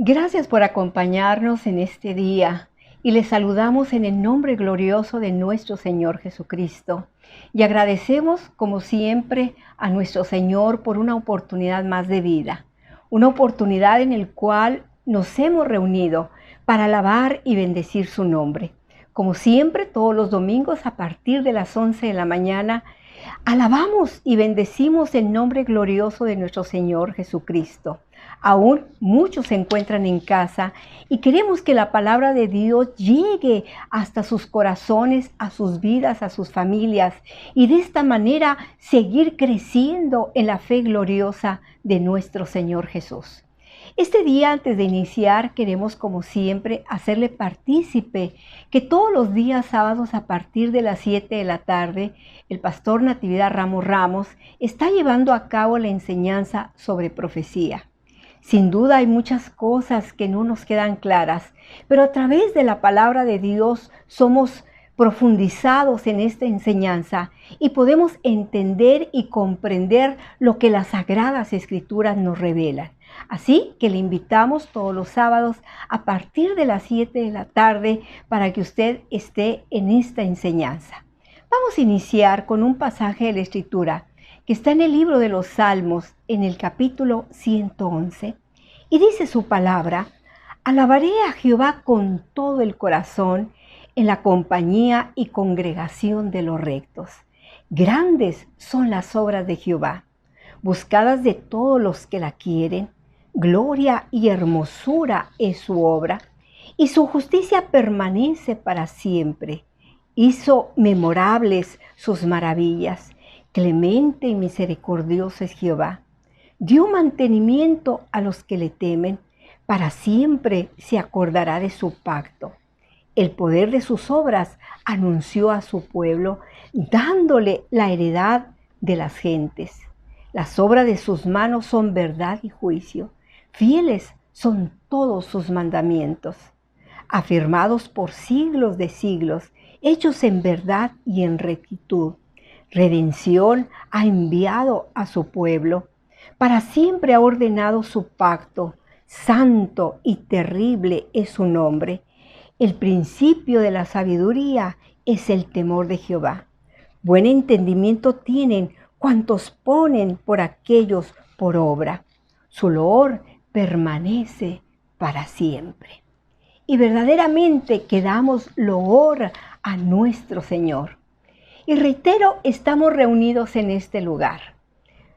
Gracias por acompañarnos en este día y les saludamos en el nombre glorioso de nuestro Señor Jesucristo. Y agradecemos, como siempre, a nuestro Señor por una oportunidad más de vida, una oportunidad en la cual nos hemos reunido para alabar y bendecir su nombre. Como siempre, todos los domingos a partir de las 11 de la mañana, alabamos y bendecimos el nombre glorioso de nuestro Señor Jesucristo. Aún muchos se encuentran en casa y queremos que la palabra de Dios llegue hasta sus corazones, a sus vidas, a sus familias y de esta manera seguir creciendo en la fe gloriosa de nuestro Señor Jesús. Este día, antes de iniciar, queremos como siempre hacerle partícipe que todos los días sábados a partir de las 7 de la tarde, el pastor Natividad Ramos está llevando a cabo la enseñanza sobre profecía. Sin duda hay muchas cosas que no nos quedan claras, pero a través de la palabra de Dios somos profundizados en esta enseñanza y podemos entender y comprender lo que las Sagradas Escrituras nos revelan. Así que le invitamos todos los sábados a partir de las 7 de la tarde para que usted esté en esta enseñanza. Vamos a iniciar con un pasaje de la Escritura que está en el libro de los Salmos, en el capítulo 111, y dice su palabra: alabaré a Jehová con todo el corazón en la compañía y congregación de los rectos. Grandes son las obras de Jehová, buscadas de todos los que la quieren. Gloria y hermosura es su obra, y su justicia permanece para siempre. Hizo memorables sus maravillas. Clemente y misericordioso es Jehová. Dio mantenimiento a los que le temen. Para siempre se acordará de su pacto. El poder de sus obras anunció a su pueblo, dándole la heredad de las gentes. Las obras de sus manos son verdad y juicio. Fieles son todos sus mandamientos, afirmados por siglos de siglos, hechos en verdad y en rectitud. Redención ha enviado a su pueblo. Para siempre ha ordenado su pacto. Santo y terrible es su nombre. El principio de la sabiduría es el temor de Jehová. Buen entendimiento tienen cuantos ponen por aquellos por obra. Su loor permanece para siempre. Y verdaderamente que damos loor a nuestro Señor. Y reitero, estamos reunidos en este lugar.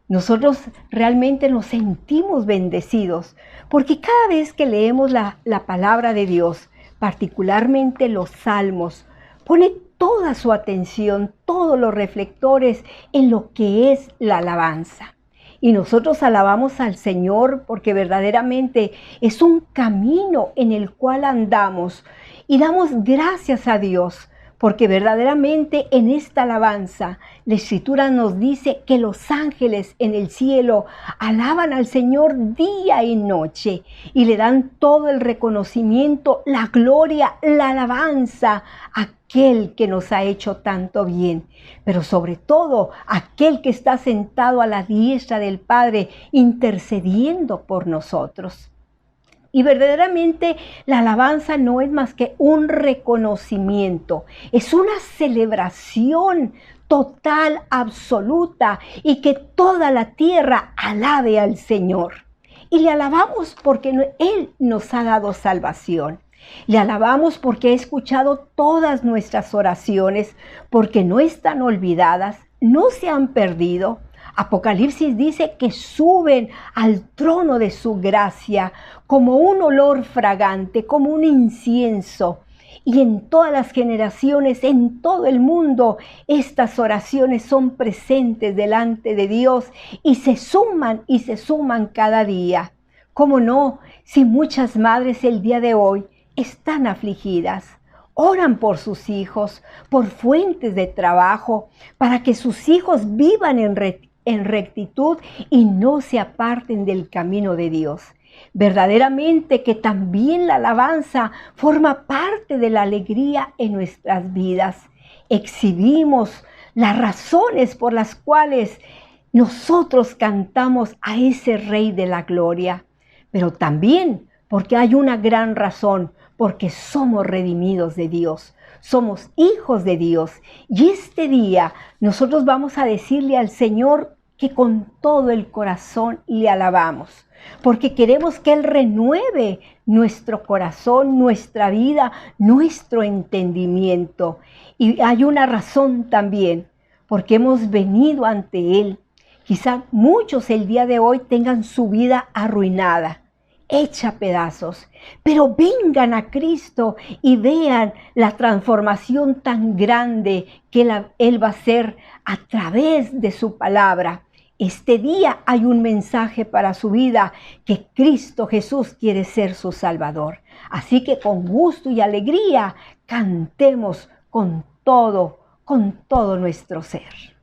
Nosotros realmente nos sentimos bendecidos porque cada vez que leemos la palabra de Dios, particularmente los salmos, pone toda su atención, todos los reflectores en lo que es la alabanza. Y nosotros alabamos al Señor porque verdaderamente es un camino en el cual andamos y damos gracias a Dios porque verdaderamente en esta alabanza la Escritura nos dice que los ángeles en el cielo alaban al Señor día y noche y le dan todo el reconocimiento, la gloria, la alabanza a aquel que nos ha hecho tanto bien, pero sobre todo aquel que está sentado a la diestra del Padre intercediendo por nosotros. Y verdaderamente la alabanza no es más que un reconocimiento, es una celebración total, absoluta, y que toda la tierra alabe al Señor. Y le alabamos porque Él nos ha dado salvación. Le alabamos porque ha escuchado todas nuestras oraciones, porque no están olvidadas, no se han perdido. Apocalipsis dice que suben al trono de su gracia como un olor fragante, como un incienso. Y en todas las generaciones, en todo el mundo, estas oraciones son presentes delante de Dios y se suman cada día. ¿Cómo no? Si muchas madres el día de hoy están afligidas, oran por sus hijos, por fuentes de trabajo, para que sus hijos vivan en rectitud y no se aparten del camino de Dios. Verdaderamente que también la alabanza forma parte de la alegría en nuestras vidas. Exhibimos las razones por las cuales nosotros cantamos a ese Rey de la Gloria, pero también porque hay una gran razón, porque somos redimidos de Dios, somos hijos de Dios. Y este día nosotros vamos a decirle al Señor que con todo el corazón le alabamos, porque queremos que Él renueve nuestro corazón, nuestra vida, nuestro entendimiento. Y hay una razón también, porque hemos venido ante Él. Quizá muchos el día de hoy tengan su vida arruinada, hecha a pedazos, pero vengan a Cristo y vean la transformación tan grande que Él va a hacer a través de su palabra. Este día hay un mensaje para su vida, que Cristo Jesús quiere ser su Salvador. Así que con gusto y alegría cantemos con todo nuestro ser.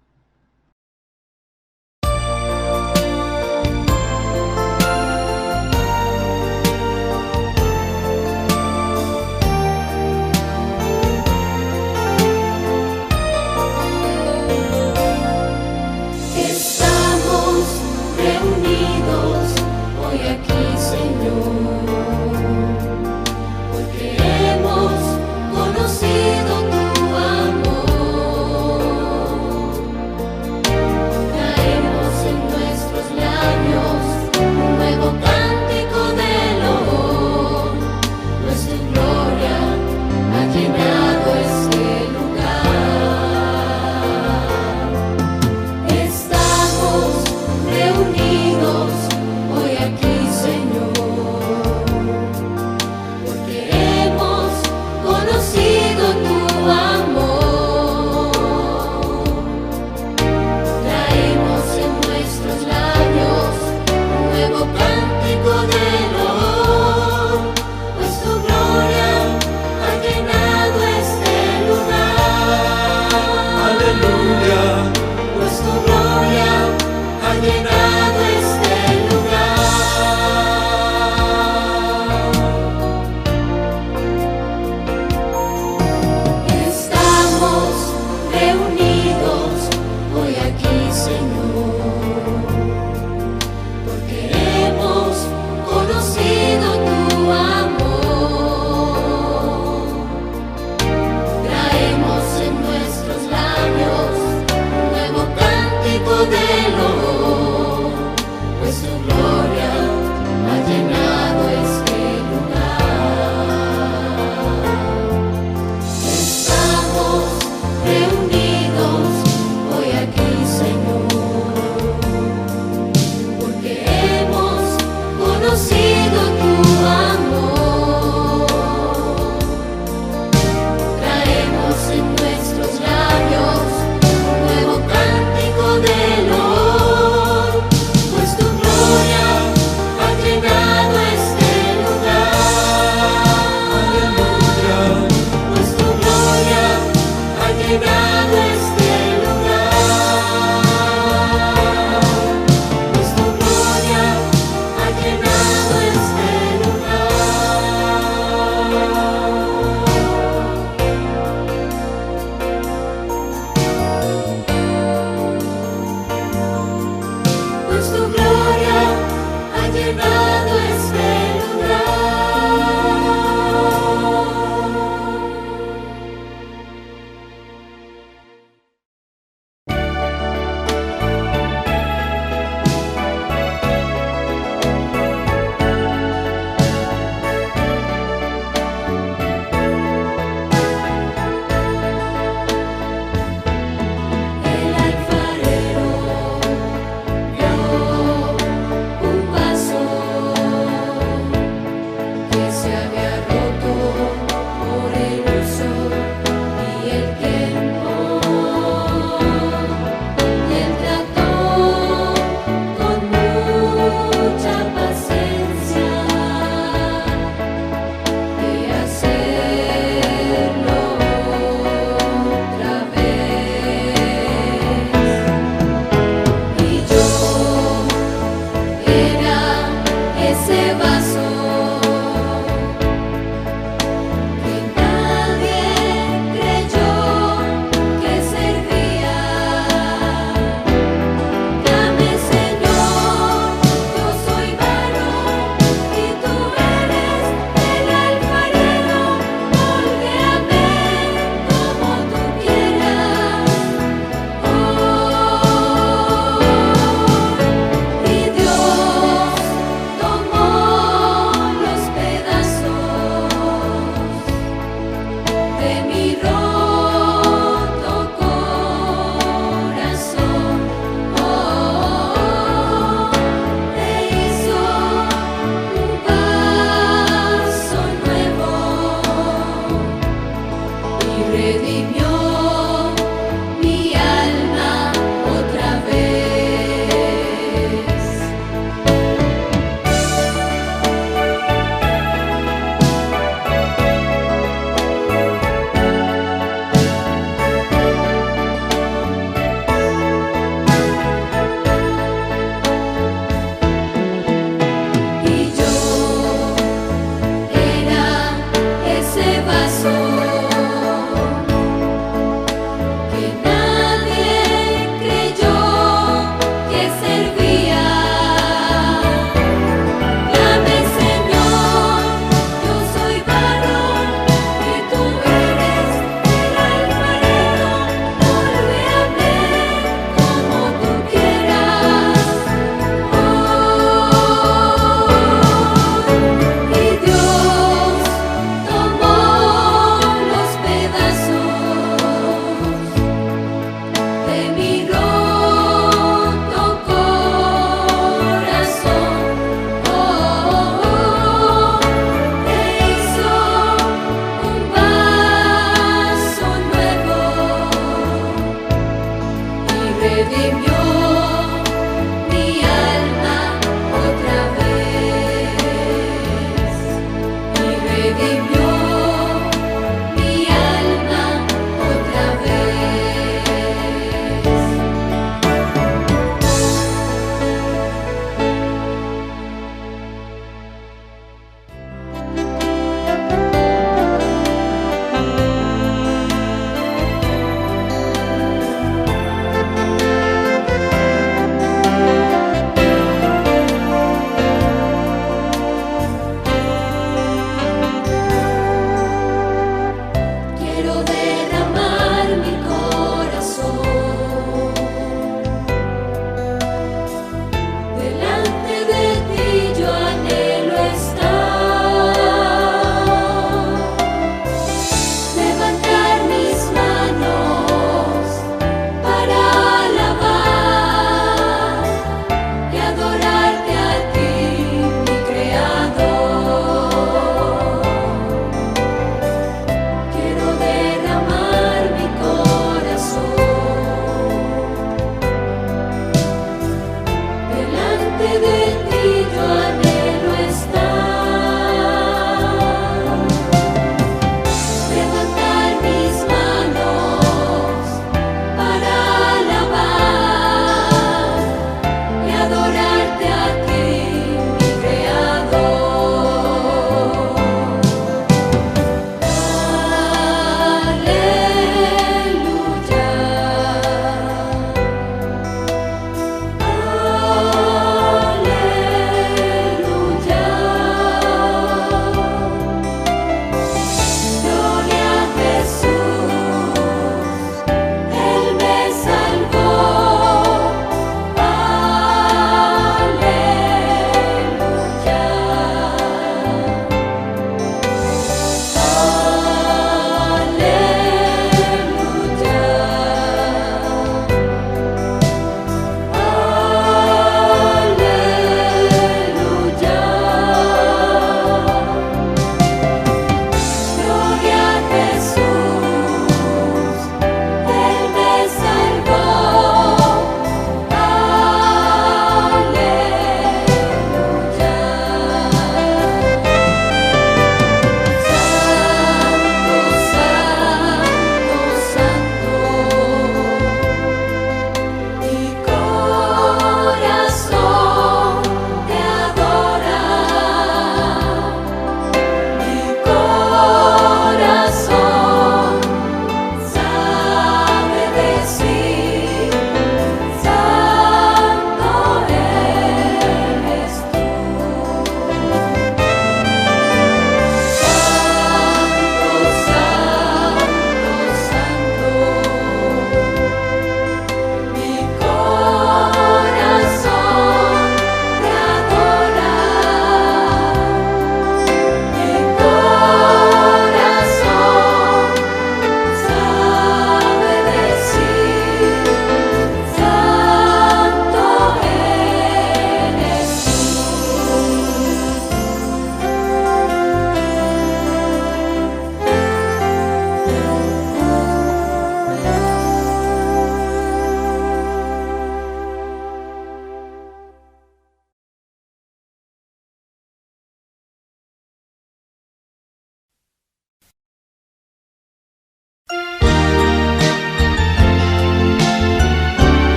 Dame, Señor, yo soy varón y tú eres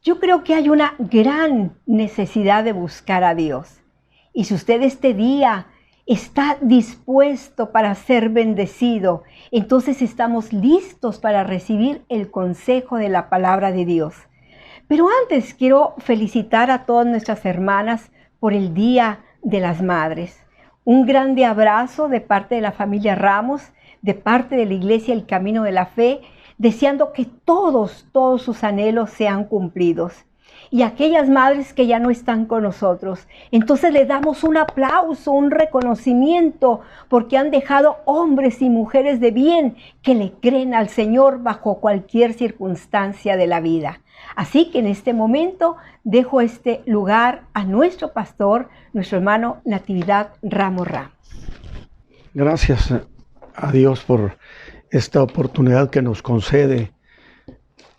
Yo creo que hay una gran necesidad de buscar a Dios. Y si usted este día está dispuesto para ser bendecido, entonces estamos listos para recibir el consejo de la palabra de Dios. Pero antes quiero felicitar a todas nuestras hermanas por el Día de las Madres. Un grande abrazo de parte de la familia Ramos, de parte de la Iglesia El Camino de la Fe, deseando que todos sus anhelos sean cumplidos. Y aquellas madres que ya no están con nosotros, entonces les damos un aplauso, un reconocimiento, porque han dejado hombres y mujeres de bien que le creen al Señor bajo cualquier circunstancia de la vida. Así que en este momento dejo este lugar a nuestro pastor, nuestro hermano Natividad Ramos Ramos. Gracias a Dios por esta oportunidad que nos concede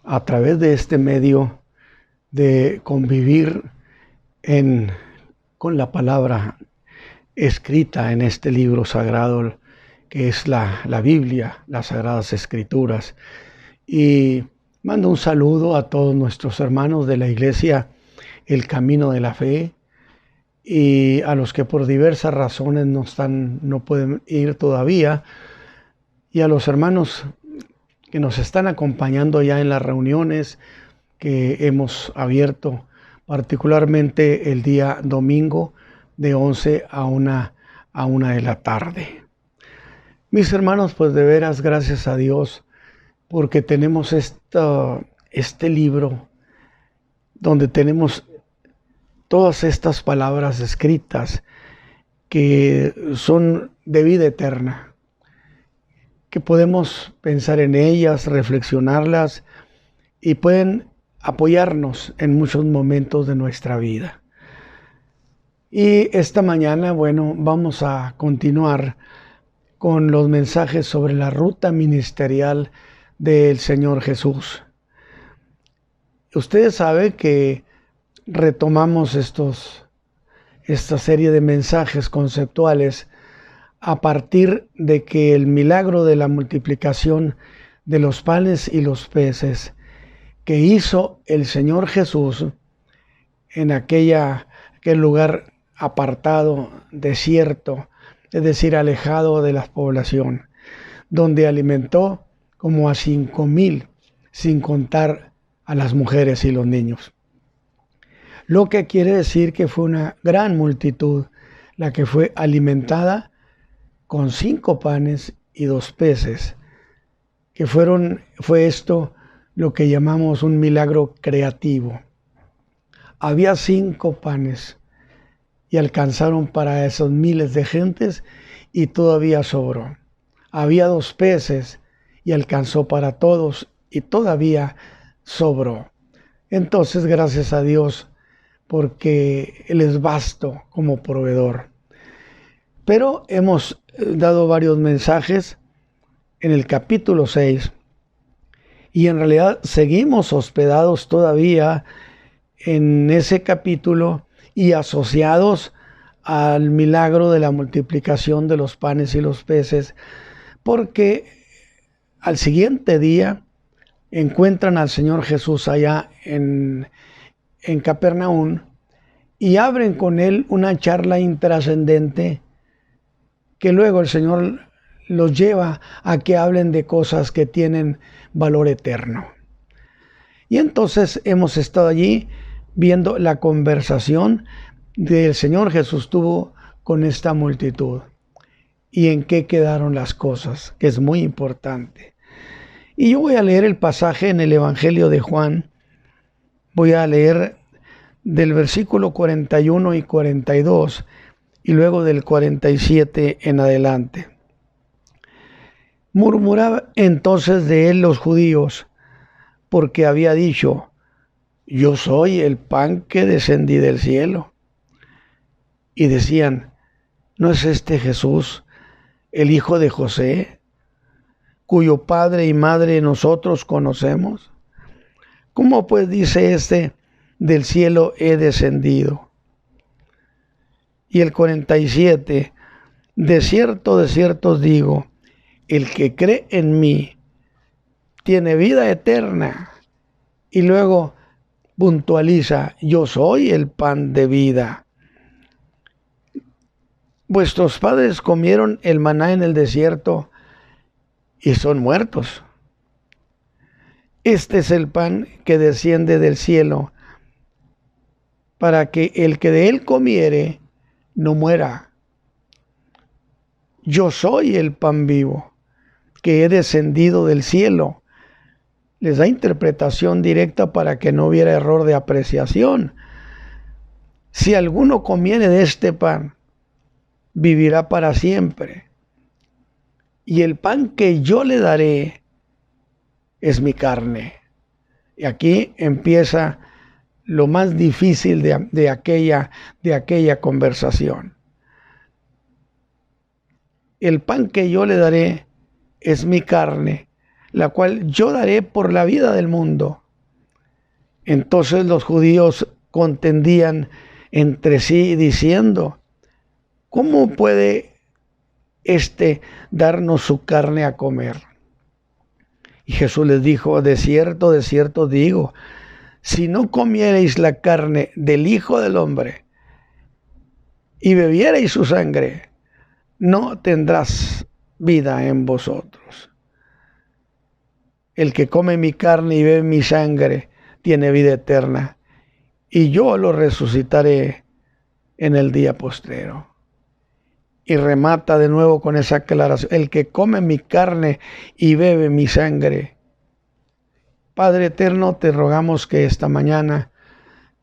a través de este medio de convivir con la palabra escrita en este libro sagrado que es la Biblia, las Sagradas Escrituras. Y mando un saludo a todos nuestros hermanos de la Iglesia El Camino de la Fe y a los que por diversas razones no pueden ir todavía, y a los hermanos que nos están acompañando ya en las reuniones que hemos abierto, particularmente el día domingo de 11 a 1 de la tarde. Mis hermanos, pues de veras gracias a Dios porque tenemos este libro donde tenemos todas estas palabras escritas que son de vida eterna, que podemos pensar en ellas, reflexionarlas y pueden apoyarnos en muchos momentos de nuestra vida. Y esta mañana, vamos a continuar con los mensajes sobre la ruta ministerial del Señor Jesús. Ustedes saben que retomamos esta serie de mensajes conceptuales a partir de que el milagro de la multiplicación de los panes y los peces que hizo el Señor Jesús en aquel lugar apartado, desierto, es decir, alejado de la población, donde alimentó como a 5,000, sin contar a las mujeres y los niños. Lo que quiere decir que fue una gran multitud la que fue alimentada con 5 panes y 2 peces, que fue esto lo que llamamos un milagro creativo. Había 5 panes y alcanzaron para esos miles de gentes y todavía sobró. Había 2 peces y alcanzó para todos y todavía sobró. Entonces, gracias a Dios, porque Él es vasto como proveedor. Pero hemos dado varios mensajes en el capítulo 6 y en realidad seguimos hospedados todavía en ese capítulo y asociados al milagro de la multiplicación de los panes y los peces, porque al siguiente día encuentran al Señor Jesús allá en Capernaum y abren con Él una charla intrascendente que luego el Señor los lleva a que hablen de cosas que tienen valor eterno. Y entonces hemos estado allí viendo la conversación del Señor Jesús tuvo con esta multitud y en qué quedaron las cosas, que es muy importante. Y yo voy a leer el pasaje en el Evangelio de Juan. Voy a leer del versículo 41 y 42 y luego del 47 en adelante. Murmuraban entonces de él los judíos, porque había dicho: yo soy el pan que descendí del cielo. Y decían: ¿no es este Jesús, el hijo de José, cuyo padre y madre nosotros conocemos? ¿Cómo pues dice este: del cielo he descendido? Y el 47, de cierto os digo, el que cree en mí tiene vida eterna. Y luego puntualiza: yo soy el pan de vida. Vuestros padres comieron el maná en el desierto y son muertos. Este es el pan que desciende del cielo, para que el que de él comiere no muera. Yo soy el pan vivo, que he descendido del cielo. Les da interpretación directa para que no hubiera error de apreciación. Si alguno comiere de este pan, vivirá para siempre. Y el pan que yo le daré es mi carne. Y aquí empieza lo más difícil de aquella conversación. El pan que yo le daré es mi carne, la cual yo daré por la vida del mundo. Entonces los judíos contendían entre sí diciendo: ¿cómo puede darnos su carne a comer? Y Jesús les dijo: de cierto os digo, si no comiereis la carne del Hijo del Hombre y bebiereis su sangre, no tendrás vida en vosotros. El que come mi carne y bebe mi sangre tiene vida eterna, y yo lo resucitaré en el día postrero. Y remata de nuevo con esa aclaración: el que come mi carne y bebe mi sangre. Padre eterno, te rogamos que esta mañana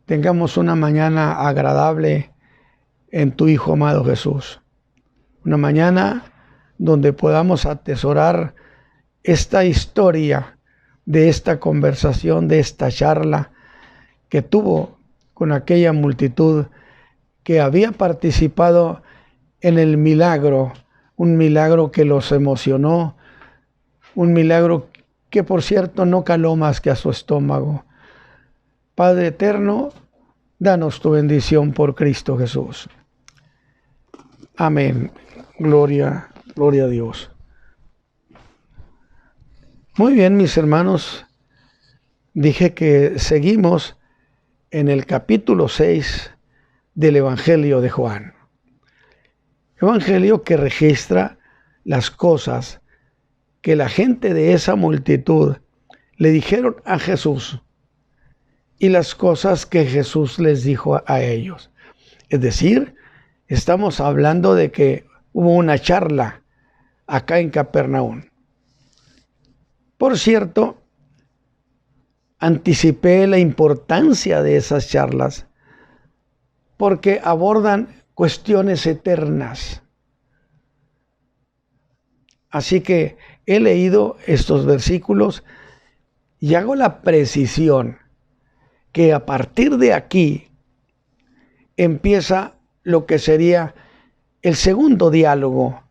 tengamos una mañana agradable en tu Hijo amado Jesús. Una mañana donde podamos atesorar esta historia de esta conversación, de esta charla que tuvo con aquella multitud que había participado en el milagro, un milagro que los emocionó, un milagro que por cierto no caló más que a su estómago. Padre eterno, danos tu bendición por Cristo Jesús. Amén. Gloria a Dios. Muy bien, mis hermanos, dije que seguimos en el capítulo 6 del Evangelio de Juan. Evangelio que registra las cosas que la gente de esa multitud le dijeron a Jesús y las cosas que Jesús les dijo a ellos. Es decir, estamos hablando de que hubo una charla acá en Capernaum. Por cierto, anticipé la importancia de esas charlas porque abordan cuestiones eternas. Así que he leído estos versículos y hago la precisión que a partir de aquí empieza lo que sería el segundo diálogo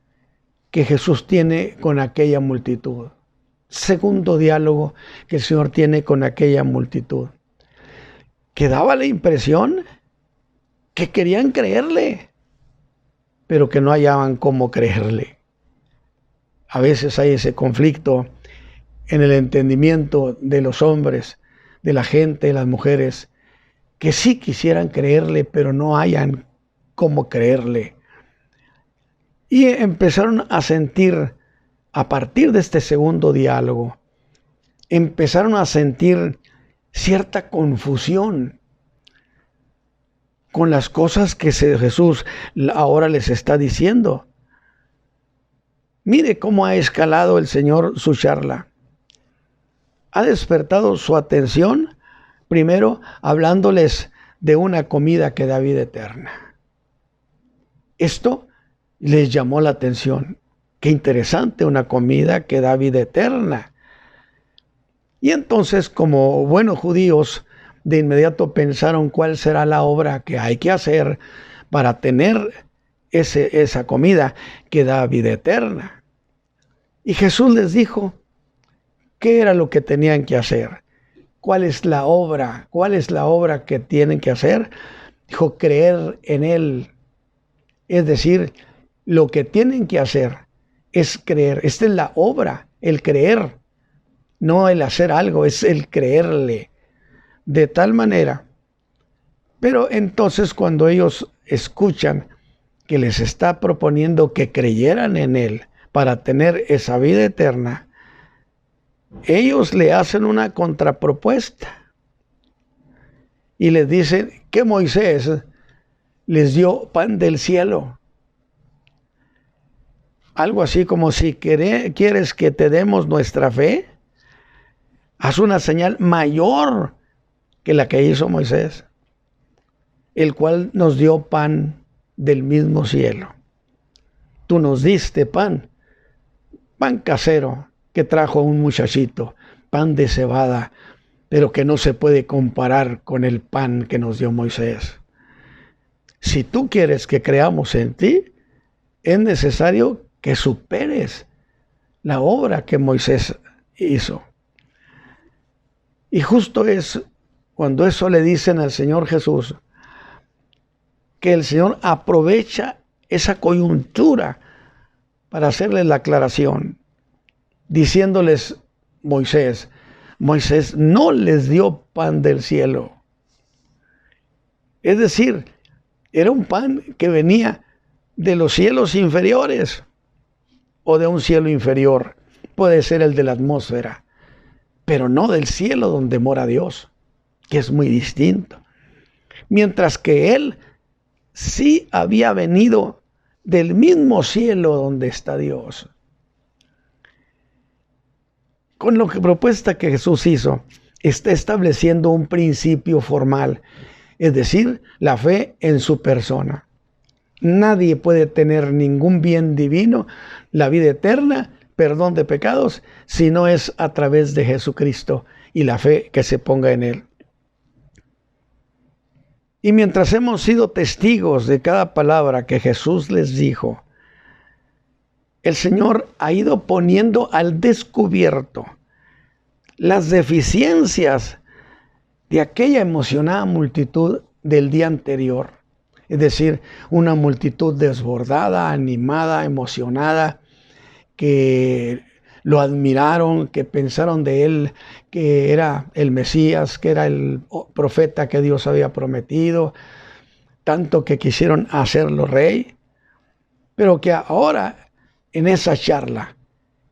que Jesús tiene con aquella multitud. Segundo diálogo que el Señor tiene con aquella multitud. Que daba la impresión que querían creerle, pero que no hallaban cómo creerle. A veces hay ese conflicto en el entendimiento de los hombres, de la gente, de las mujeres, que sí quisieran creerle, pero no hayan cómo creerle. Y empezaron a sentir, a partir de este segundo diálogo, empezaron a sentir cierta confusión con las cosas que Jesús ahora les está diciendo. Mire cómo ha escalado el Señor su charla. Ha despertado su atención, primero hablándoles de una comida que da vida eterna. Esto les llamó la atención. Qué interesante, una comida que da vida eterna. Y entonces, como buenos judíos, de inmediato pensaron cuál será la obra que hay que hacer para tener esa comida que da vida eterna. Y Jesús les dijo qué era lo que tenían que hacer. ¿Cuál es la obra? ¿Cuál es la obra que tienen que hacer? Dijo: creer en Él. Es decir, lo que tienen que hacer es creer. Esta es la obra, el creer. No el hacer algo, es el creerle. de tal manera. Pero entonces cuando ellos escuchan que les está proponiendo que creyeran en Él para tener esa vida eterna, ellos le hacen una contrapropuesta y les dicen que Moisés les dio pan del cielo. Algo así como: si quieres que te demos nuestra fe, haz una señal mayor que la que hizo Moisés, el cual nos dio pan del mismo cielo. Tú nos diste pan casero que trajo un muchachito, pan de cebada, pero que no se puede comparar con el pan que nos dio Moisés. Si tú quieres que creamos en ti, es necesario que superes la obra que Moisés hizo. Y justo es cuando eso le dicen al Señor Jesús, que el Señor aprovecha esa coyuntura para hacerles la aclaración, diciéndoles: Moisés no les dio pan del cielo. Es decir, era un pan que venía de los cielos inferiores o de un cielo inferior. Puede ser el de la atmósfera, pero no del cielo donde mora Dios, que es muy distinto. Mientras que Él sí había venido del mismo cielo donde está Dios. Con la propuesta que Jesús hizo, está estableciendo un principio formal, es decir, la fe en su persona. Nadie puede tener ningún bien divino, la vida eterna, perdón de pecados, si no es a través de Jesucristo y la fe que se ponga en Él. Y mientras hemos sido testigos de cada palabra que Jesús les dijo, el Señor ha ido poniendo al descubierto las deficiencias de aquella emocionada multitud del día anterior. Es decir, una multitud desbordada, animada, emocionada, que lo admiraron, que pensaron de Él que era el Mesías, que era el profeta que Dios había prometido, tanto que quisieron hacerlo rey, pero que ahora en esa charla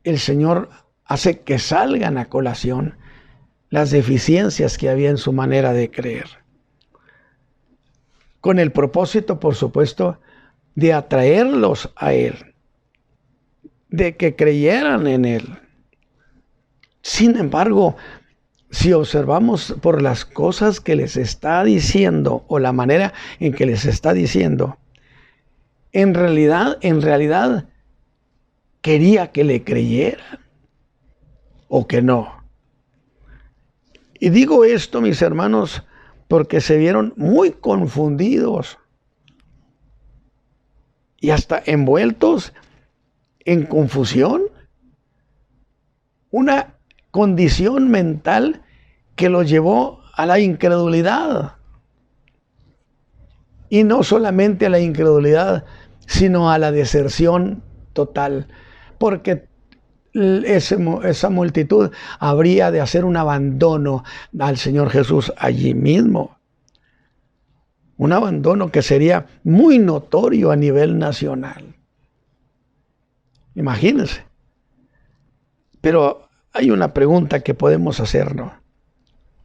el Señor hace que salgan a colación las deficiencias que había en su manera de creer, con el propósito, por supuesto, de atraerlos a Él, de que creyeran en Él. Sin embargo, si observamos por las cosas que les está diciendo o la manera en que les está diciendo, en realidad quería que le creyeran o que no. Y digo esto, mis hermanos, porque se vieron muy confundidos y hasta envueltos en confusión, una condición mental que los llevó a la incredulidad. Y no solamente a la incredulidad, sino a la deserción total, porque esa multitud habría de hacer un abandono al Señor Jesús allí mismo. Un abandono que sería muy notorio a nivel nacional. Imagínense. Pero hay una pregunta que podemos hacernos.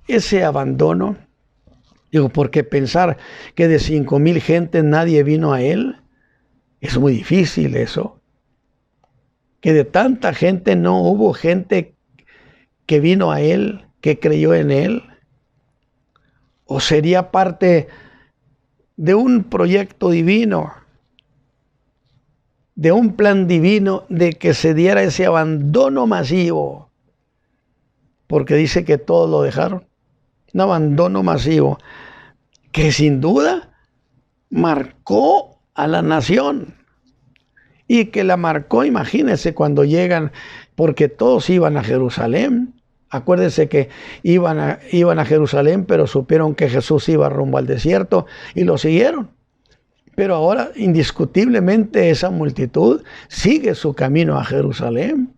Ese abandono, porque pensar que de 5,000 gentes nadie vino a Él, es muy difícil eso. Que de tanta gente no hubo gente que vino a Él, que creyó en Él. ¿O sería parte de un proyecto divino, de un plan divino de que se diera ese abandono masivo? Porque dice que todos lo dejaron. Un abandono masivo que sin duda marcó a la nación. Y que la marcó, imagínense, cuando llegan, porque todos iban a Jerusalén. Acuérdense que iban a Jerusalén, pero supieron que Jesús iba rumbo al desierto y lo siguieron. Pero ahora, indiscutiblemente, esa multitud sigue su camino a Jerusalén.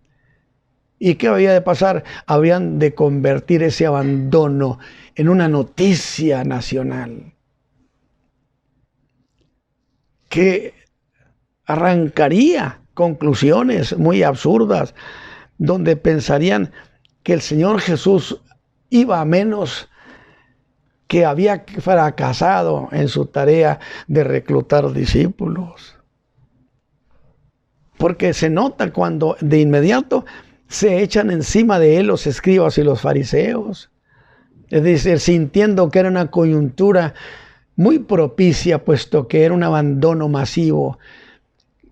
¿Y qué había de pasar? Habrían de convertir ese abandono en una noticia nacional que arrancaría conclusiones muy absurdas, donde pensarían que el Señor Jesús iba a menos, que había fracasado en su tarea de reclutar discípulos. Porque se nota cuando de inmediato se echan encima de él los escribas y los fariseos. Es decir, sintiendo que era una coyuntura muy propicia, puesto que era un abandono masivo,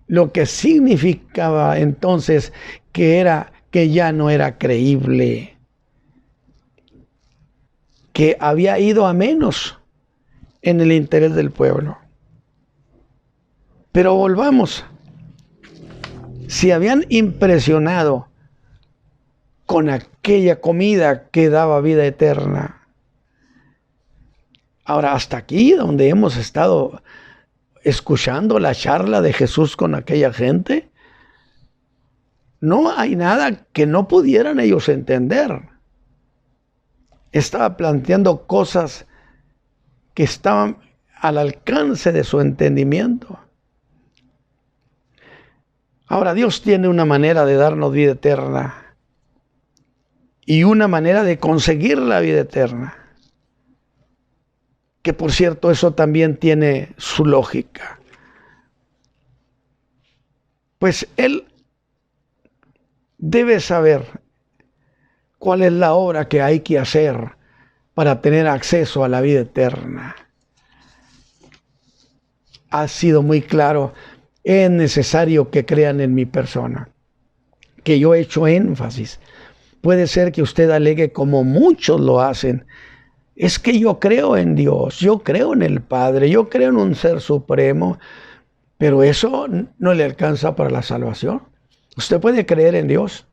lo que significaba entonces que ya no era creíble, que había ido a menos en el interés del pueblo. Pero volvamos. Si habían impresionado con aquella comida que daba vida eterna, ahora hasta aquí donde hemos estado escuchando la charla de Jesús con aquella gente, no hay nada que no pudieran ellos entender. Estaba planteando cosas que estaban al alcance de su entendimiento. Ahora, Dios tiene una manera de darnos vida eterna y una manera de conseguir la vida eterna, que por cierto eso también tiene su lógica. Pues Él debe saber cuál es la obra que hay que hacer para tener acceso a la vida eterna. Ha sido muy claro: es necesario que crean en mi persona, que yo he hecho énfasis. Puede ser que usted alegue, como muchos lo hacen, es que yo creo en Dios, yo creo en el Padre, yo creo en un ser supremo, pero eso no le alcanza para la salvación. Usted puede creer en Dios,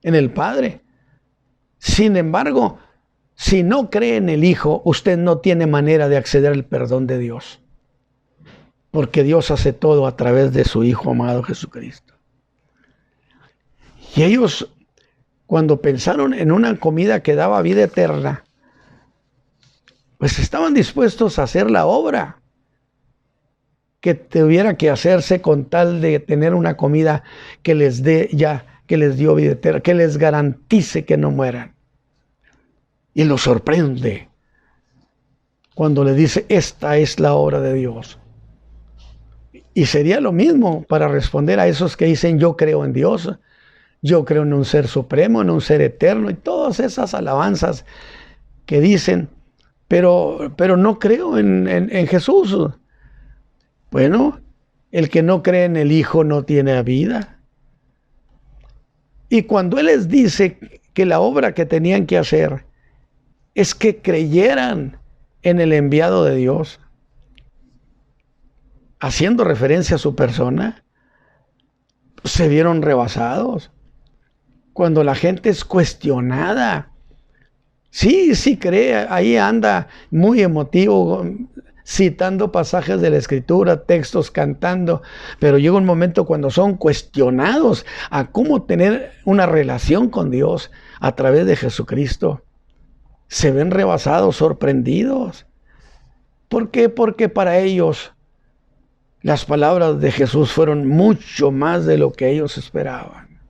en el Padre. Sin embargo, si no cree en el Hijo, usted no tiene manera de acceder al perdón de Dios, porque Dios hace todo a través de su Hijo amado Jesucristo. Y ellos, cuando pensaron en una comida que daba vida eterna, pues estaban dispuestos a hacer la obra que tuviera que hacerse con tal de tener una comida que les dé que les dio vida eterna, que les garantice que no mueran. Y lo sorprende cuando le dice: esta es la obra de Dios. Y sería lo mismo para responder a esos que dicen: yo creo en Dios, yo creo en un ser supremo, en un ser eterno, y todas esas alabanzas que dicen, pero no creo en Jesús. Bueno, el que no cree en el Hijo no tiene vida. Y cuando Él les dice que la obra que tenían que hacer es que creyeran en el enviado de Dios, haciendo referencia a su persona, se vieron rebasados. Cuando la gente es cuestionada, sí cree, ahí anda muy emotivo, citando pasajes de la Escritura, textos, cantando, pero llega un momento cuando son cuestionados a cómo tener una relación con Dios a través de Jesucristo. Se ven rebasados, sorprendidos. ¿Por qué? Porque para ellos las palabras de Jesús fueron mucho más de lo que ellos esperaban.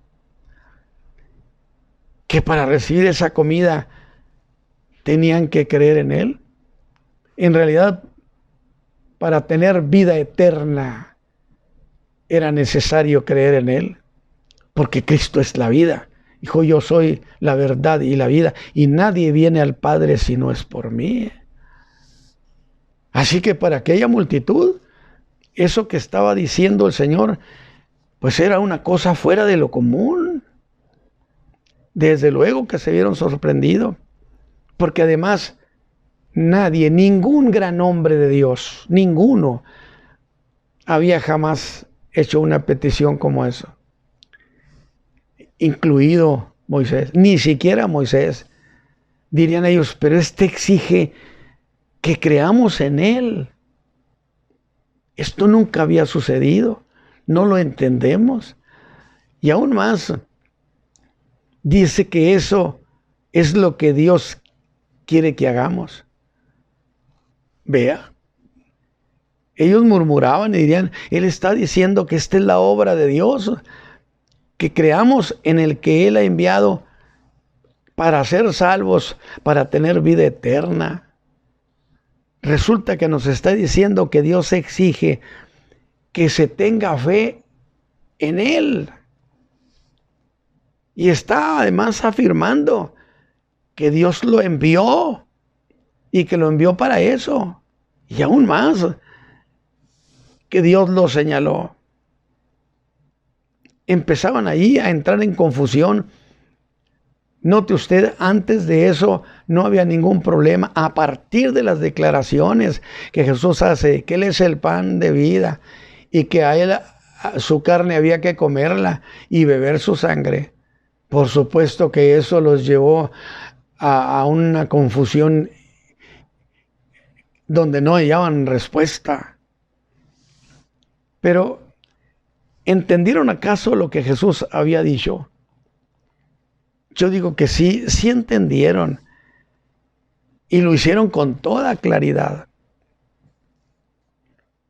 Que para recibir esa comida tenían que creer en Él. En realidad, para tener vida eterna era necesario creer en Él, porque Cristo es la vida. Dijo: yo soy la verdad y la vida, y nadie viene al Padre si no es por mí. Así que para aquella multitud, eso que estaba diciendo el Señor, pues era una cosa fuera de lo común. Desde luego que se vieron sorprendidos, porque además nadie, ningún gran hombre de Dios, ninguno, había jamás hecho una petición como eso, incluido Moisés. Ni siquiera Moisés. Dirían ellos: pero este exige que creamos en Él. Esto nunca había sucedido, no lo entendemos. Y aún más, dice que eso es lo que Dios quiere que hagamos. Vea, ellos murmuraban y dirían, Él está diciendo que esta es la obra de Dios, que creamos en el que Él ha enviado para ser salvos, para tener vida eterna. Resulta que nos está diciendo que Dios exige que se tenga fe en Él. Y está además afirmando que Dios lo envió y que lo envió para eso. Y aún más, que Dios lo señaló. Empezaban ahí a entrar en confusión. Note usted, antes de eso no había ningún problema. A partir de las declaraciones que Jesús hace, que Él es el pan de vida y que a Él su carne había que comerla y beber su sangre, por supuesto que eso los llevó a una confusión donde no hallaban respuesta. Pero, ¿entendieron acaso lo que Jesús había dicho? Yo digo que sí entendieron. Y lo hicieron con toda claridad.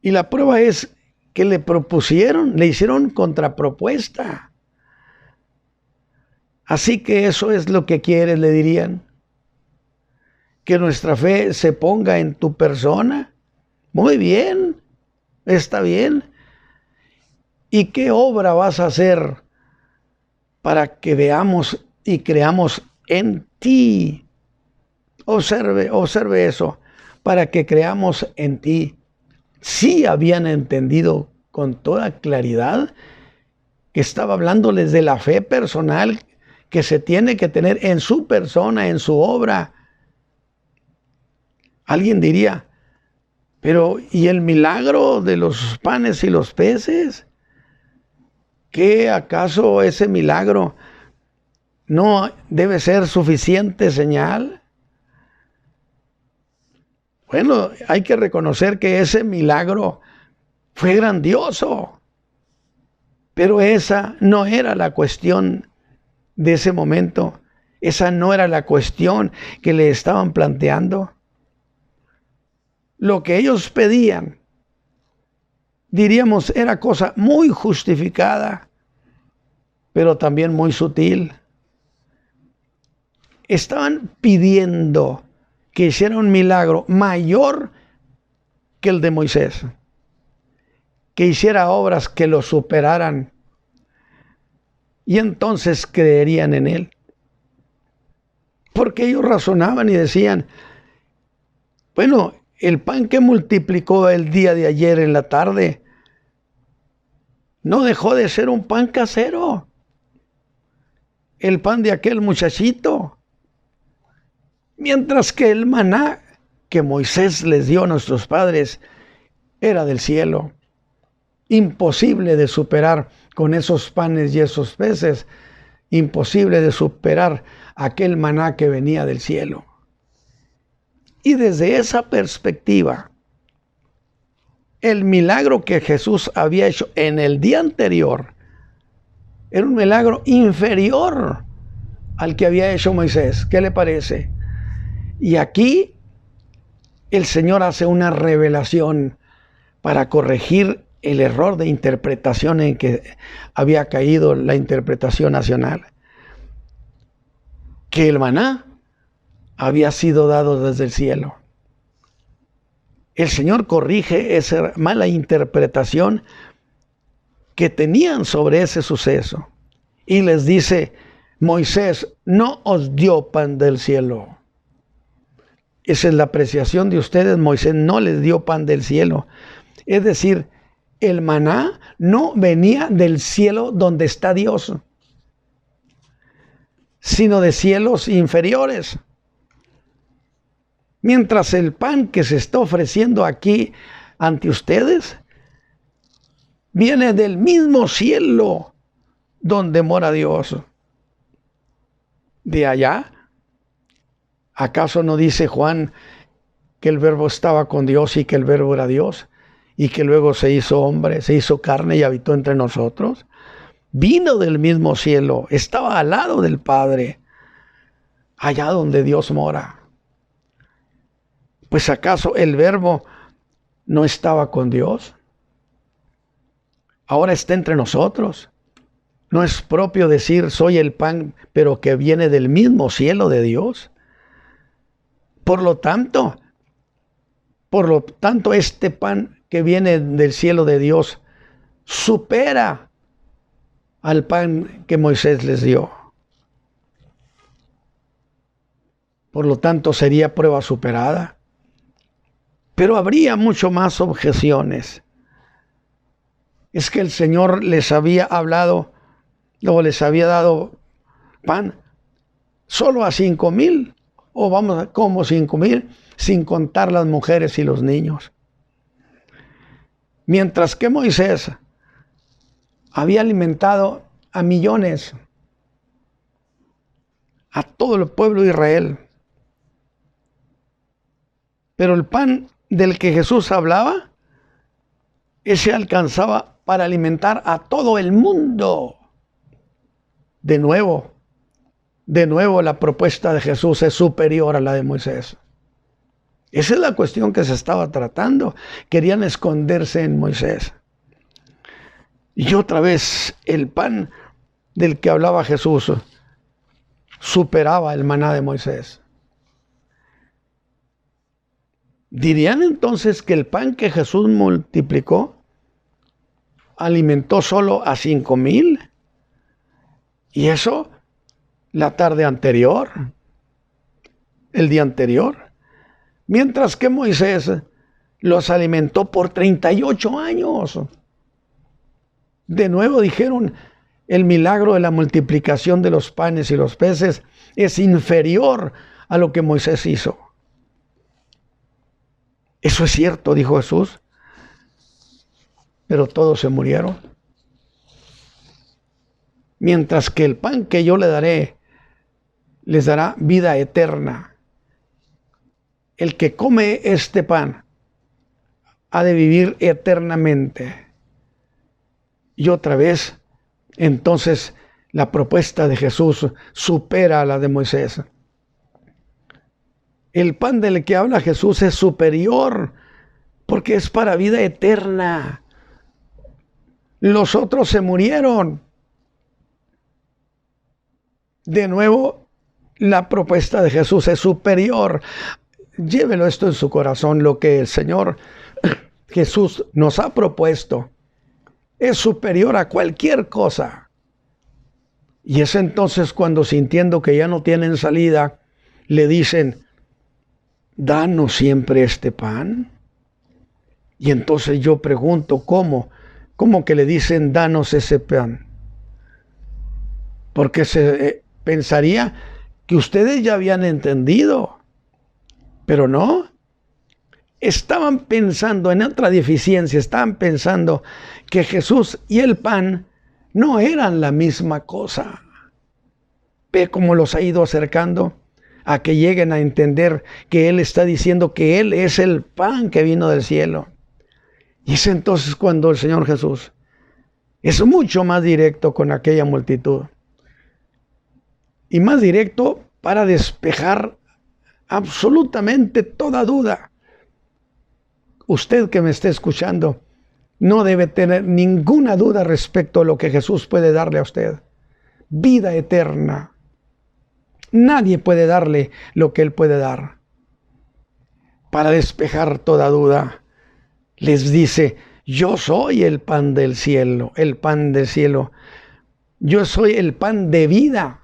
Y la prueba es que le hicieron contrapropuesta. Así que eso es lo que quieres, le dirían. Que nuestra fe se ponga en tu persona. Muy bien, está bien. ¿Y qué obra vas a hacer para que veamos y creamos en ti? Observe eso, para que creamos en ti. Sí habían entendido con toda claridad que estaba hablándoles de la fe personal que se tiene que tener en su persona, en su obra. Alguien diría, pero ¿y el milagro de los panes y los peces? ¿Qué acaso ese milagro no debe ser suficiente señal? Bueno, hay que reconocer que ese milagro fue grandioso, pero esa no era la cuestión de ese momento. Esa no era la cuestión que le estaban planteando. Lo que ellos pedían, diríamos, era cosa muy justificada, pero también muy sutil. Estaban pidiendo que hiciera un milagro mayor que el de Moisés, que hiciera obras que lo superaran, y entonces creerían en Él. Porque ellos razonaban y decían, bueno, el pan que multiplicó el día de ayer en la tarde no dejó de ser un pan casero. El pan de aquel muchachito. Mientras que el maná que Moisés les dio a nuestros padres era del cielo. Imposible de superar con esos panes y esos peces. Imposible de superar aquel maná que venía del cielo. Y desde esa perspectiva, el milagro que Jesús había hecho en el día anterior era un milagro inferior al que había hecho Moisés. ¿Qué le parece? Y aquí el Señor hace una revelación para corregir el error de interpretación en que había caído la interpretación nacional. Que el maná había sido dado desde el cielo. El Señor corrige esa mala interpretación que tenían sobre ese suceso y les dice, Moisés no os dio pan del cielo. Esa es la apreciación de ustedes. Moisés no les dio pan del cielo. Es decir, el maná no venía del cielo donde está Dios, sino de cielos inferiores. Mientras el pan que se está ofreciendo aquí ante ustedes viene del mismo cielo donde mora Dios. De allá, ¿acaso no dice Juan que el verbo estaba con Dios y que el verbo era Dios? Y que luego se hizo hombre, se hizo carne y habitó entre nosotros. vino del mismo cielo, estaba al lado del Padre, allá donde Dios mora. Pues ¿acaso el Verbo no estaba con Dios? Ahora está entre nosotros. No es propio decir soy el pan, pero que viene del mismo cielo de Dios. Por lo tanto, este pan que viene del cielo de Dios supera al pan que Moisés les dio. Por lo tanto, sería prueba superada. Pero habría mucho más objeciones. Es que el Señor les había hablado o les había dado pan solo a 5,000, o vamos, como 5,000, sin contar las mujeres y los niños. Mientras que Moisés había alimentado a millones, a todo el pueblo de Israel. Pero el pan del que Jesús hablaba, ese alcanzaba para alimentar a todo el mundo. De nuevo, la propuesta de Jesús es superior a la de Moisés. Esa es la cuestión que se estaba tratando. Querían esconderse en Moisés. Y otra vez, el pan del que hablaba Jesús superaba el maná de Moisés. ¿Dirían entonces que el pan que Jesús multiplicó alimentó solo a 5,000? ¿Y eso la tarde anterior? ¿El día anterior? Mientras que Moisés los alimentó por 38 años. De nuevo dijeron, el milagro de la multiplicación de los panes y los peces es inferior a lo que Moisés hizo. Eso es cierto, dijo Jesús, pero todos se murieron. Mientras que el pan que yo le daré les dará vida eterna. El que come este pan ha de vivir eternamente. Y otra vez, entonces, la propuesta de Jesús supera a la de Moisés. El pan del que habla Jesús es superior, porque es para vida eterna. Los otros se murieron. De nuevo, la propuesta de Jesús es superior. Llévelo esto en su corazón, lo que el Señor Jesús nos ha propuesto es superior a cualquier cosa. Y es entonces cuando, sintiendo que ya no tienen salida, le dicen, danos siempre este pan. Y entonces yo pregunto, ¿cómo? ¿Cómo que le dicen, danos ese pan? Porque se pensaría que ustedes ya habían entendido, pero no. Estaban pensando en otra deficiencia, estaban pensando que Jesús y el pan no eran la misma cosa. Ve cómo los ha ido acercando a que lleguen a entender que Él está diciendo que Él es el pan que vino del cielo. Y es entonces cuando el Señor Jesús es mucho más directo con aquella multitud. Y más directo para despejar absolutamente toda duda. Usted que me esté escuchando no debe tener ninguna duda respecto a lo que Jesús puede darle a usted. Vida eterna. Nadie puede darle lo que Él puede dar. Para despejar toda duda, les dice, yo soy el pan del cielo, el pan del cielo. Yo soy el pan de vida.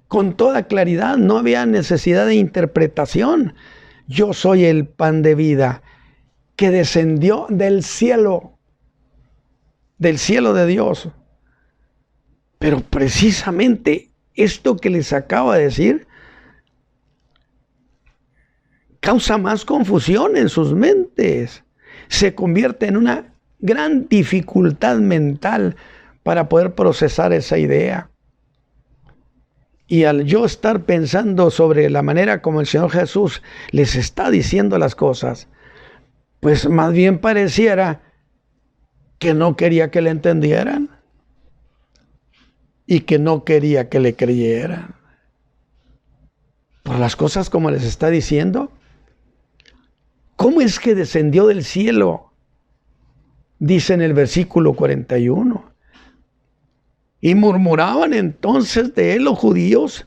Con toda claridad, no había necesidad de interpretación. Yo soy el pan de vida que descendió del cielo de Dios. Pero precisamente esto que les acabo de decir causa más confusión en sus mentes. Se convierte en una gran dificultad mental para poder procesar esa idea. Y al yo estar pensando sobre la manera como el Señor Jesús les está diciendo las cosas, pues más bien pareciera que no quería que le entendieran. y que no quería que le creyeran. Por las cosas como les está diciendo. ¿Cómo es que descendió del cielo? Dice en el versículo 41. Y murmuraban entonces de él los judíos,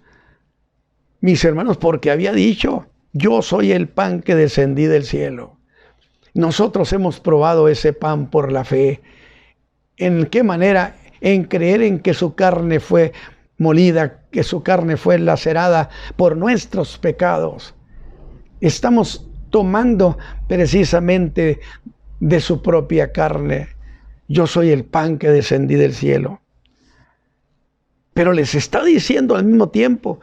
mis hermanos, porque había dicho, yo soy el pan que descendí del cielo. Nosotros hemos probado ese pan por la fe. ¿En qué manera? En creer en que su carne fue molida, que su carne fue lacerada por nuestros pecados. Estamos tomando precisamente de su propia carne. Yo soy el pan que descendí del cielo. Pero les está diciendo al mismo tiempo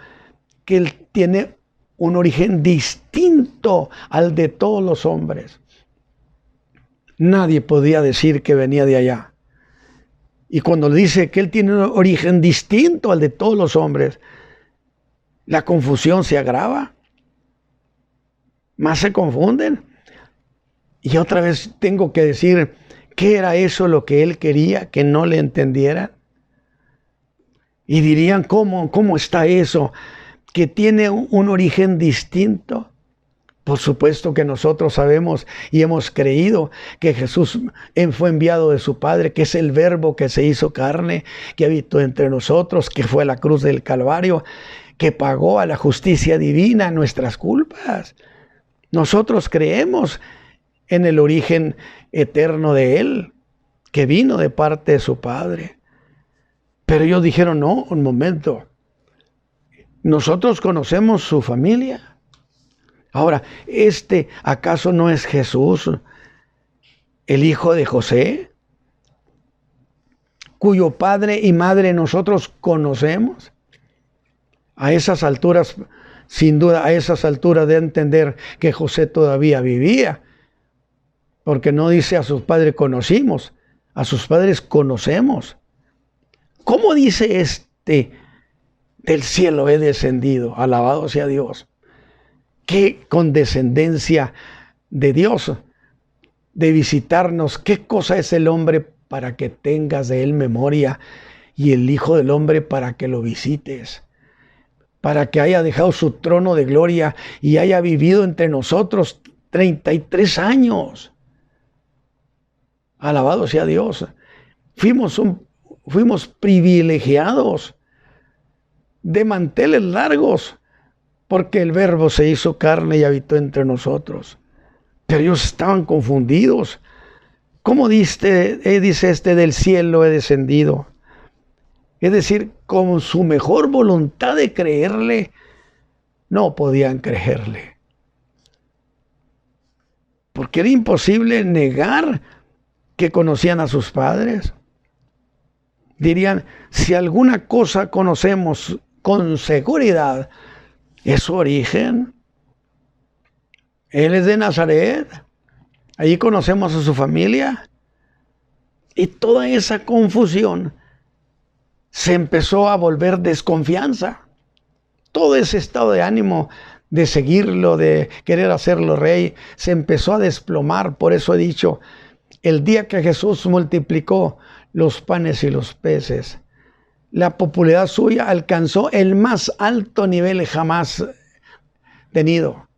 que él tiene un origen distinto al de todos los hombres. Nadie podía decir que venía de allá. Y cuando le dice que él tiene un origen distinto al de todos los hombres, la confusión se agrava. Más se confunden. Y otra vez tengo que decir, ¿qué era eso lo que él quería que no le entendieran? Y dirían, ¿cómo está eso? Que tiene un origen distinto. Por supuesto que nosotros sabemos y hemos creído que Jesús fue enviado de su Padre, que es el Verbo que se hizo carne, que habitó entre nosotros, que fue a la cruz del Calvario, que pagó a la justicia divina nuestras culpas. Nosotros creemos en el origen eterno de Él, que vino de parte de su Padre. Pero ellos dijeron, no, un momento. Nosotros conocemos su familia. Ahora, ¿acaso no es Jesús, el hijo de José, cuyo padre y madre nosotros conocemos? A esas alturas, sin duda, a esas alturas de entender que José todavía vivía, porque no dice a sus padres conocimos, a sus padres conocemos. ¿Cómo dice del cielo he descendido? Alabado sea Dios. Qué condescendencia de Dios de visitarnos. ¿Qué cosa es el hombre para que tengas de él memoria? Y el Hijo del Hombre para que lo visites. Para que haya dejado su trono de gloria y haya vivido entre nosotros 33 años. Alabado sea Dios. Fuimos privilegiados de manteles largos, porque el Verbo se hizo carne y habitó entre nosotros. Pero ellos estaban confundidos. ¿Cómo dice del cielo he descendido? Es decir, con su mejor voluntad de creerle, no podían creerle. Porque era imposible negar que conocían a sus padres. Dirían, si alguna cosa conocemos con seguridad, es su origen. Él es de Nazaret. Allí conocemos a su familia. Y toda esa confusión se empezó a volver desconfianza. Todo ese estado de ánimo de seguirlo, de querer hacerlo rey, se empezó a desplomar. Por eso he dicho, el día que Jesús multiplicó los panes y los peces, la popularidad suya alcanzó el más alto nivel jamás tenido.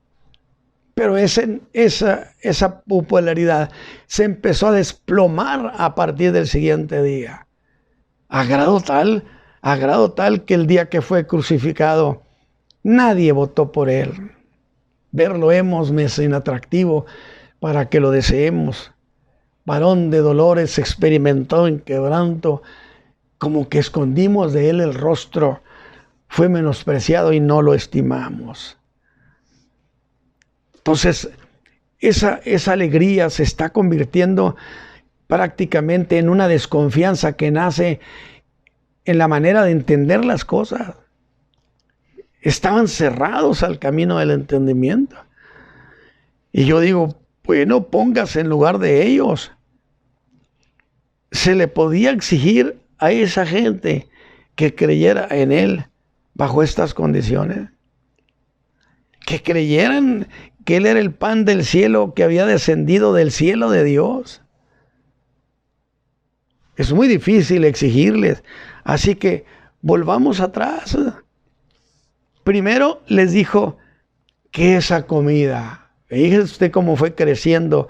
Pero esa popularidad se empezó a desplomar a partir del siguiente día. A grado tal que el día que fue crucificado, nadie votó por él. Verlo me es inatractivo para que lo deseemos. Varón de dolores, experimentó en quebranto, como que escondimos de él el rostro, fue menospreciado y no lo estimamos. Entonces, esa alegría se está convirtiendo prácticamente en una desconfianza que nace en la manera de entender las cosas. Estaban cerrados al camino del entendimiento. Y yo digo, bueno, póngase en lugar de ellos. Se le podía exigir a esa gente que creyera en él bajo estas condiciones. Que creyeran que él era el pan del cielo que había descendido del cielo de Dios. Es muy difícil exigirles. Así que volvamos atrás. Primero les dijo que esa comida, fíjese usted cómo fue creciendo,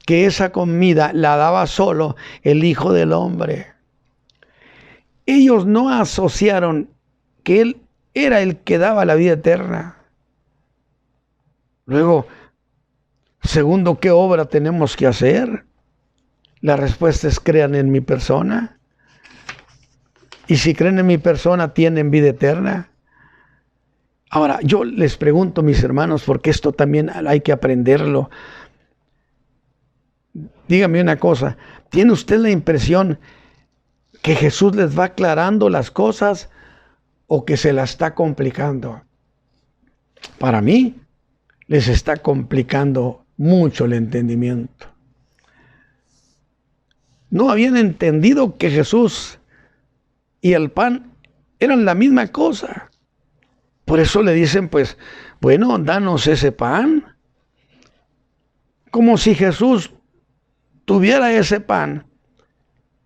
que esa comida la daba solo el Hijo del Hombre. Ellos no asociaron que Él era el que daba la vida eterna. Luego, segundo, ¿qué obra tenemos que hacer? La respuesta es: crean en mi persona. Y si creen en mi persona, tienen vida eterna. Ahora, yo les pregunto, mis hermanos, porque esto también hay que aprenderlo. Dígame una cosa, ¿tiene usted la impresión que Jesús les va aclarando las cosas o que se las está complicando? Para mí, les está complicando mucho el entendimiento. No habían entendido que Jesús y el pan eran la misma cosa. Por eso le dicen, pues, bueno, danos ese pan. Como si Jesús tuviera ese pan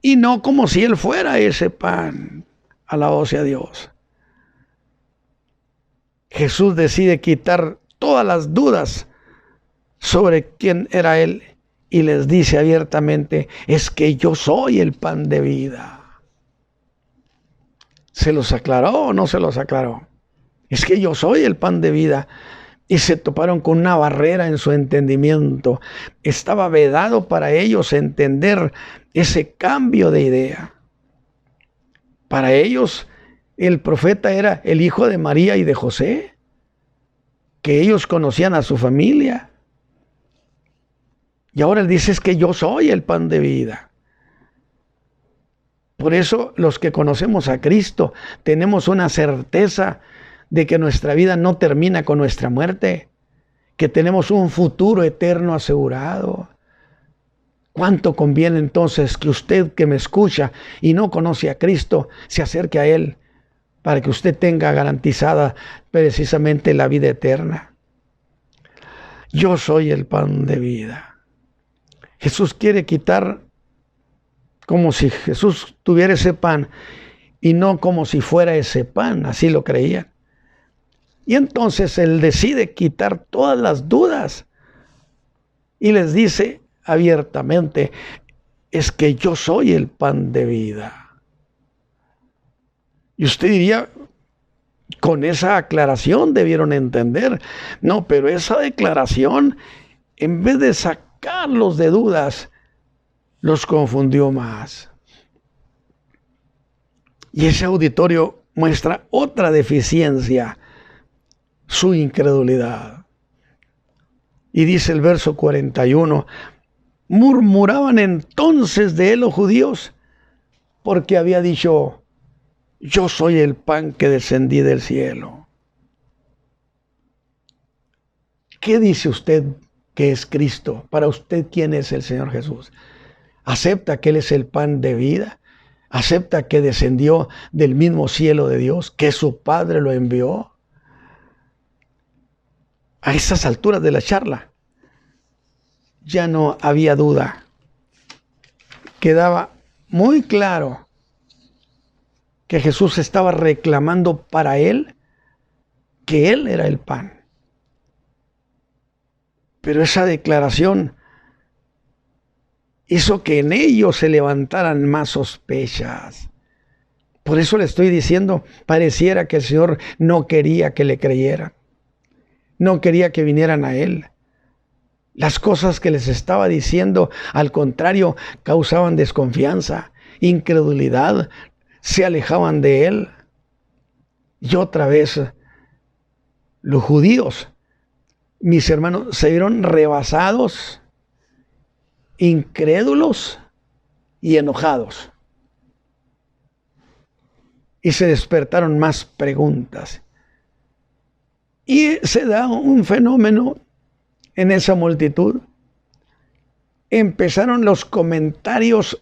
y no como si Él fuera ese pan. Alabado sea Dios. Jesús decide quitar todas las dudas sobre quién era Él y les dice abiertamente: es que yo soy el pan de vida. ¿Se los aclaró o no se los aclaró? Es que yo soy el pan de vida. Y se toparon con una barrera en su entendimiento. Estaba vedado para ellos entender ese cambio de idea. Para ellos, el profeta era el hijo de María y de José, que ellos conocían a su familia. Y ahora Él dice: es que yo soy el pan de vida. Por eso los que conocemos a Cristo tenemos una certeza de que nuestra vida no termina con nuestra muerte, que tenemos un futuro eterno asegurado. ¿Cuánto conviene entonces que usted que me escucha y no conoce a Cristo se acerque a Él para que usted tenga garantizada precisamente la vida eterna? Yo soy el pan de vida. Jesús quiere quitar, como si Jesús tuviera ese pan y no como si fuera ese pan, así lo creían. Y entonces Él decide quitar todas las dudas y les dice abiertamente: es que yo soy el pan de vida. Y usted diría, con esa aclaración debieron entender. No, pero esa declaración, en vez de sacarlos de dudas, los confundió más. Y ese auditorio muestra otra deficiencia: su incredulidad. Y dice el verso 41, murmuraban entonces de Él los judíos, porque había dicho: yo soy el pan que descendí del cielo. ¿Qué dice usted que es Cristo? Para usted, ¿quién es el Señor Jesús? ¿Acepta que Él es el pan de vida? ¿Acepta que descendió del mismo cielo de Dios, que su Padre lo envió? A esas alturas de la charla ya no había duda. Quedaba muy claro que Jesús estaba reclamando para Él que Él era el pan. Pero esa declaración hizo que en ellos se levantaran más sospechas. Por eso le estoy diciendo, pareciera que el Señor no quería que le creyeran. No quería que vinieran a Él. Las cosas que les estaba diciendo, al contrario, causaban desconfianza, incredulidad, se alejaban de Él. Y otra vez, los judíos, mis hermanos, se vieron rebasados, incrédulos y enojados. Y se despertaron más preguntas. Y se da un fenómeno en esa multitud. Empezaron los comentarios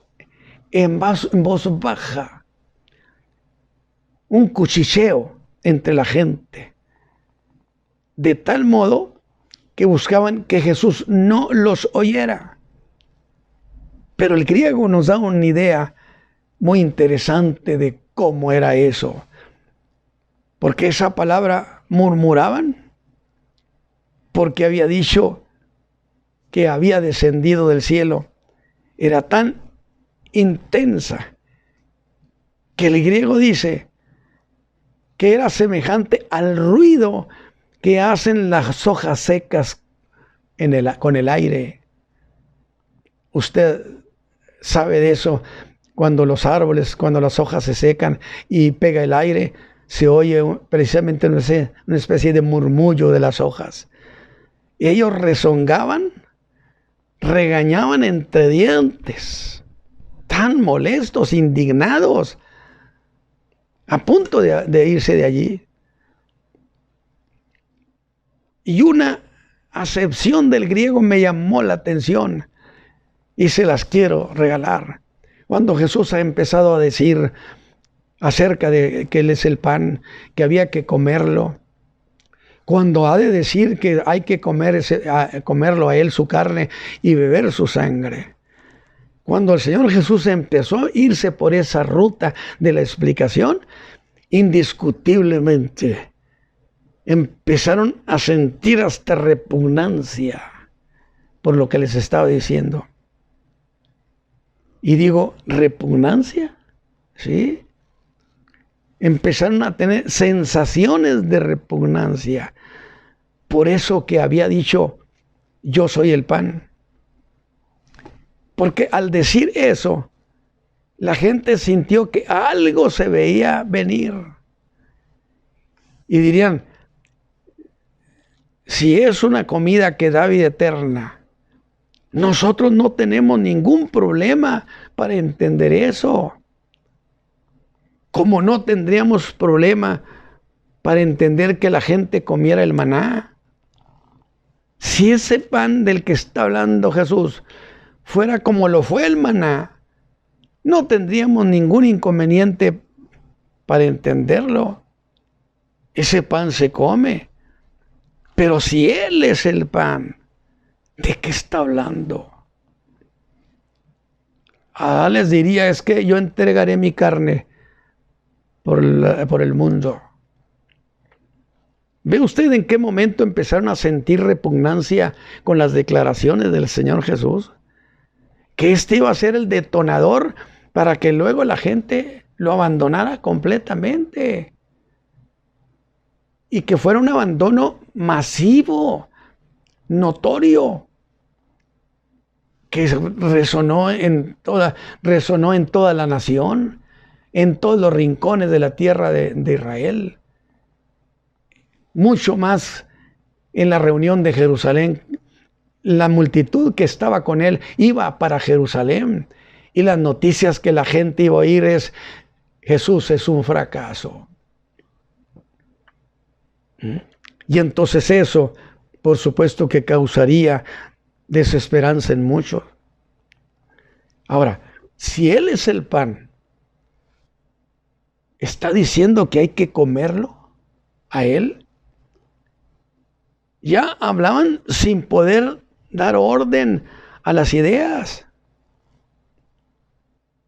en voz baja. Un cuchicheo entre la gente. De tal modo que buscaban que Jesús no los oyera. Pero el griego nos da una idea muy interesante de cómo era eso. Porque esa palabra murmuraban, porque había dicho que había descendido del cielo. Era tan intensa que el griego dice que era semejante al ruido que hacen las hojas secas con el aire. Usted sabe de eso, cuando los árboles, cuando las hojas se secan y pega el aire, se oye precisamente una especie de murmullo de las hojas. Y ellos rezongaban, regañaban entre dientes, tan molestos, indignados, a punto de irse de allí. Y una acepción del griego me llamó la atención y se las quiero regalar. Cuando Jesús ha empezado a decir acerca de que Él es el pan, que había que comerlo, cuando ha de decir que hay que comerlo a Él, su carne, y beber su sangre. Cuando el Señor Jesús empezó a irse por esa ruta de la explicación, indiscutiblemente empezaron a sentir hasta repugnancia por lo que les estaba diciendo. Y digo, ¿repugnancia? ¿Sí? Empezaron a tener sensaciones de repugnancia por eso que había dicho, yo soy el pan. Porque al decir eso, la gente sintió que algo se veía venir. Y dirían, si es una comida que da vida eterna, nosotros no tenemos ningún problema para entender eso. Como no tendríamos problema para entender que la gente comiera el maná. Si ese pan del que está hablando Jesús fuera como lo fue el maná, no tendríamos ningún inconveniente para entenderlo. Ese pan se come. Pero si Él es el pan, ¿de qué está hablando? Les diría, es que yo entregaré mi carne por el mundo. ¿Ve usted en qué momento empezaron a sentir repugnancia con las declaraciones del Señor Jesús? Que este iba a ser el detonador para que luego la gente lo abandonara completamente. Y que fuera un abandono masivo, notorio, que resonó en toda la nación, en todos los rincones de la tierra de Israel. Mucho más en la reunión de Jerusalén. La multitud que estaba con él iba para Jerusalén. Y las noticias que la gente iba a oír es, Jesús es un fracaso. Y entonces eso, por supuesto que causaría desesperanza en muchos. Ahora, si Él es el pan, ¿está diciendo que hay que comerlo a Él? Ya hablaban sin poder dar orden a las ideas.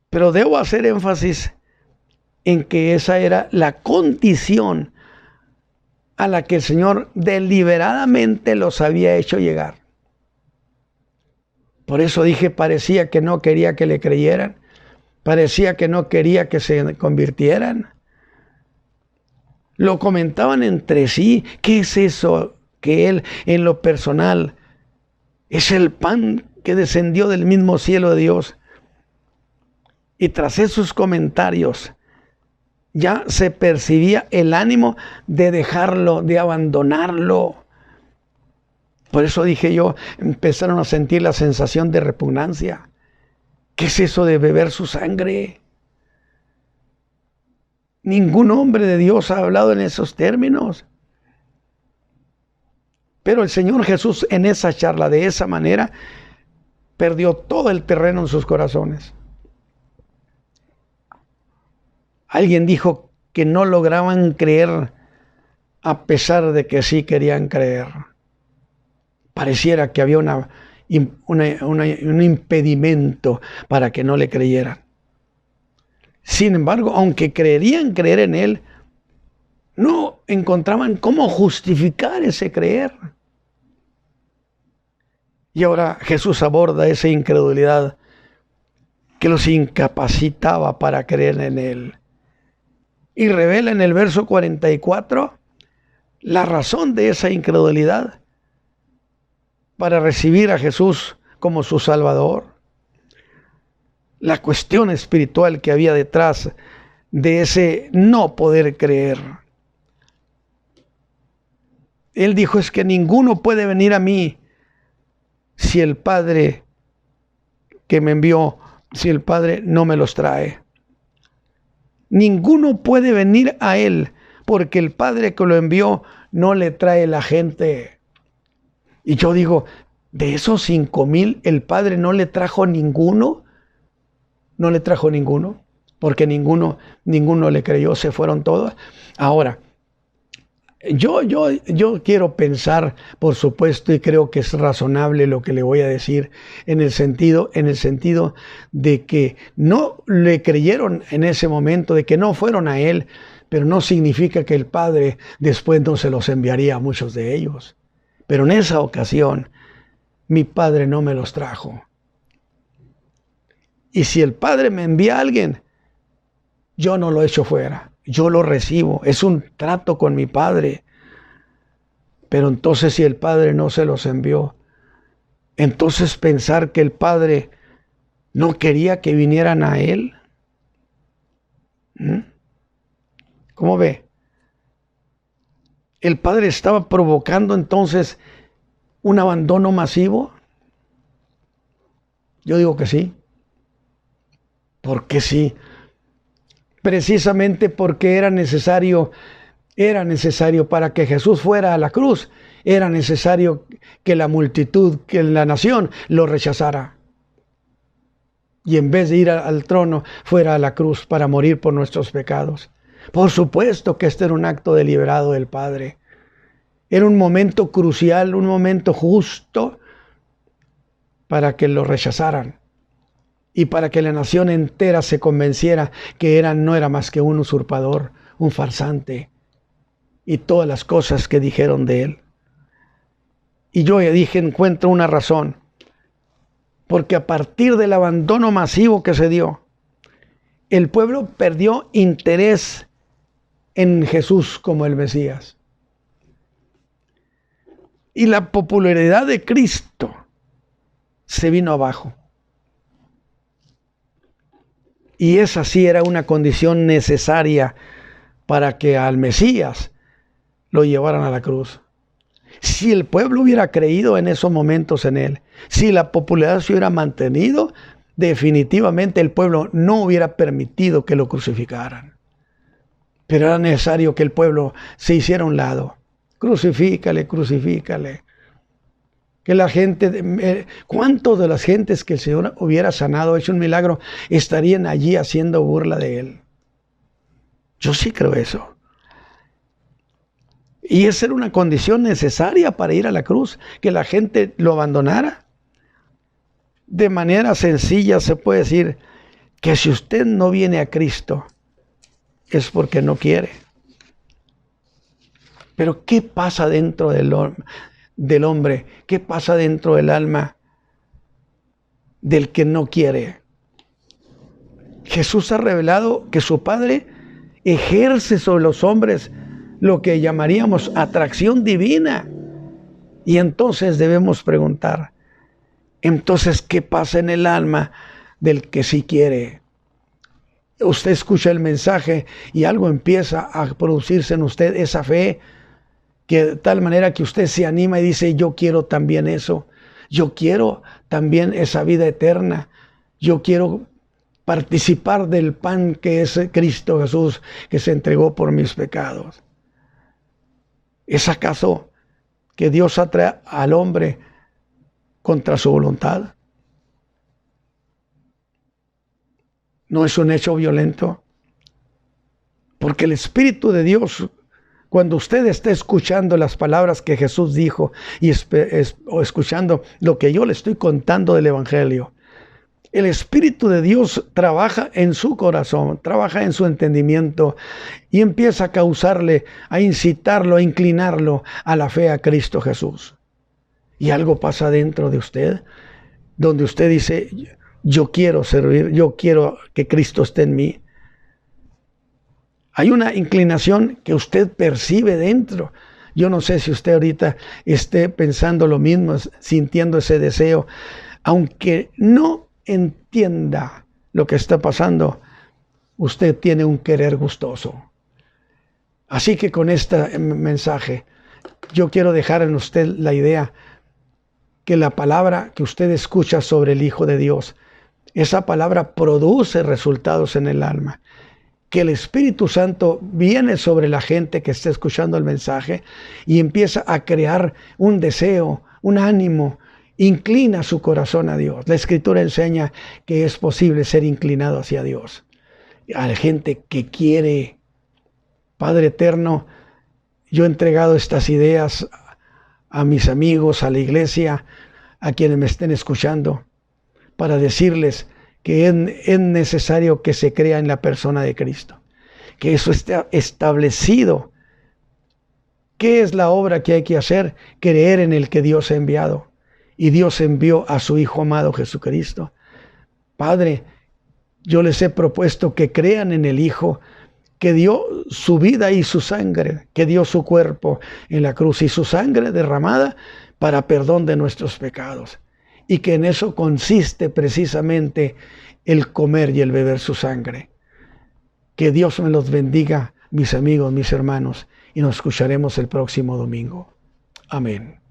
Pero debo hacer énfasis en que esa era la condición a la que el Señor deliberadamente los había hecho llegar. Por eso dije, parecía que no quería que le creyeran, parecía que no quería que se convirtieran. Lo comentaban entre sí, ¿qué es eso? Que Él, en lo personal, es el pan que descendió del mismo cielo de Dios. Y tras esos comentarios, ya se percibía el ánimo de dejarlo, de abandonarlo. Por eso dije yo, empezaron a sentir la sensación de repugnancia. ¿Qué es eso de beber su sangre? Ningún hombre de Dios ha hablado en esos términos. Pero el Señor Jesús en esa charla, de esa manera, perdió todo el terreno en sus corazones. Alguien dijo que no lograban creer a pesar de que sí querían creer. Pareciera que había un impedimento para que no le creyeran. Sin embargo, aunque creerían creer en Él, no encontraban cómo justificar ese creer. Y ahora Jesús aborda esa incredulidad que los incapacitaba para creer en Él. Y revela en el verso 44 la razón de esa incredulidad para recibir a Jesús como su Salvador. La cuestión espiritual que había detrás de ese no poder creer. Él dijo, es que ninguno puede venir a mí si el Padre que me envió, si el Padre no me los trae. Ninguno puede venir a Él porque el Padre que lo envió no le trae la gente. Y yo digo, de esos 5,000, el Padre no le trajo ninguno. No le trajo ninguno, porque ninguno le creyó, se fueron todos. Ahora, yo quiero pensar, por supuesto, y creo que es razonable lo que le voy a decir, en el sentido de que no le creyeron en ese momento, de que no fueron a Él, pero no significa que el Padre después no se los enviaría a muchos de ellos. Pero en esa ocasión, mi Padre no me los trajo. Y si el Padre me envía a alguien, yo no lo echo fuera, yo lo recibo. Es un trato con mi Padre. Pero entonces si el Padre no se los envió, entonces pensar que el Padre no quería que vinieran a Él. ¿Cómo ve? ¿El Padre estaba provocando entonces un abandono masivo? Yo digo que sí. Porque sí, precisamente porque era necesario para que Jesús fuera a la cruz, era necesario que la multitud, que la nación lo rechazara. Y en vez de ir al trono, fuera a la cruz para morir por nuestros pecados. Por supuesto que este era un acto deliberado del Padre. Era un momento crucial, un momento justo para que lo rechazaran. Y para que la nación entera se convenciera que no era más que un usurpador, un farsante, y todas las cosas que dijeron de él. Y yo ya dije, encuentro una razón, porque a partir del abandono masivo que se dio, el pueblo perdió interés en Jesús como el Mesías. Y la popularidad de Cristo se vino abajo. Y esa sí era una condición necesaria para que al Mesías lo llevaran a la cruz. Si el pueblo hubiera creído en esos momentos en Él, si la popularidad se hubiera mantenido, definitivamente el pueblo no hubiera permitido que lo crucificaran. Pero era necesario que el pueblo se hiciera a un lado. Crucifícale, crucifícale. Que la gente, ¿cuántos de las gentes que el Señor hubiera sanado, hecho un milagro, estarían allí haciendo burla de Él? Yo sí creo eso. Y esa era una condición necesaria para ir a la cruz, que la gente lo abandonara. De manera sencilla se puede decir que si usted no viene a Cristo, es porque no quiere. Pero ¿qué pasa dentro del hombre? ¿Qué pasa dentro del alma del que no quiere? Jesús ha revelado que su Padre ejerce sobre los hombres lo que llamaríamos atracción divina. Y entonces debemos preguntar, entonces, ¿qué pasa en el alma del que sí quiere? Usted escucha el mensaje y algo empieza a producirse en usted, esa fe, que de tal manera que usted se anima y dice, yo quiero también eso, yo quiero también esa vida eterna, yo quiero participar del pan que es Cristo Jesús, que se entregó por mis pecados. ¿Es acaso que Dios atrae al hombre contra su voluntad? ¿No es un hecho violento? Porque el Espíritu de Dios, cuando usted está escuchando las palabras que Jesús dijo o escuchando lo que yo le estoy contando del Evangelio, El Espíritu de Dios trabaja en su corazón, trabaja en su entendimiento y empieza a causarle, a incitarlo, a inclinarlo a la fe a Cristo Jesús. Y algo pasa dentro de usted, donde usted dice, yo quiero servir, yo quiero que Cristo esté en mí. Hay una inclinación que usted percibe dentro. Yo no sé si usted ahorita esté pensando lo mismo, sintiendo ese deseo, aunque no entienda lo que está pasando, usted tiene un querer gustoso. Así que con este mensaje, yo quiero dejar en usted la idea que la palabra que usted escucha sobre el Hijo de Dios, esa palabra produce resultados en el alma. Que el Espíritu Santo viene sobre la gente que está escuchando el mensaje y empieza a crear un deseo, un ánimo, inclina su corazón a Dios. La Escritura enseña que es posible ser inclinado hacia Dios. A la gente que quiere. Padre eterno, yo he entregado estas ideas a mis amigos, a la iglesia, a quienes me estén escuchando, para decirles que es necesario que se crea en la persona de Cristo, que eso esté establecido. ¿Qué es la obra que hay que hacer? Creer en el que Dios ha enviado. Y Dios envió a su Hijo amado Jesucristo. Padre, yo les he propuesto que crean en el Hijo, que dio su vida y su sangre, que dio su cuerpo en la cruz y su sangre derramada para perdón de nuestros pecados. Y que en eso consiste precisamente el comer y el beber su sangre. Que Dios me los bendiga, mis amigos, mis hermanos, y nos escucharemos el próximo domingo. Amén.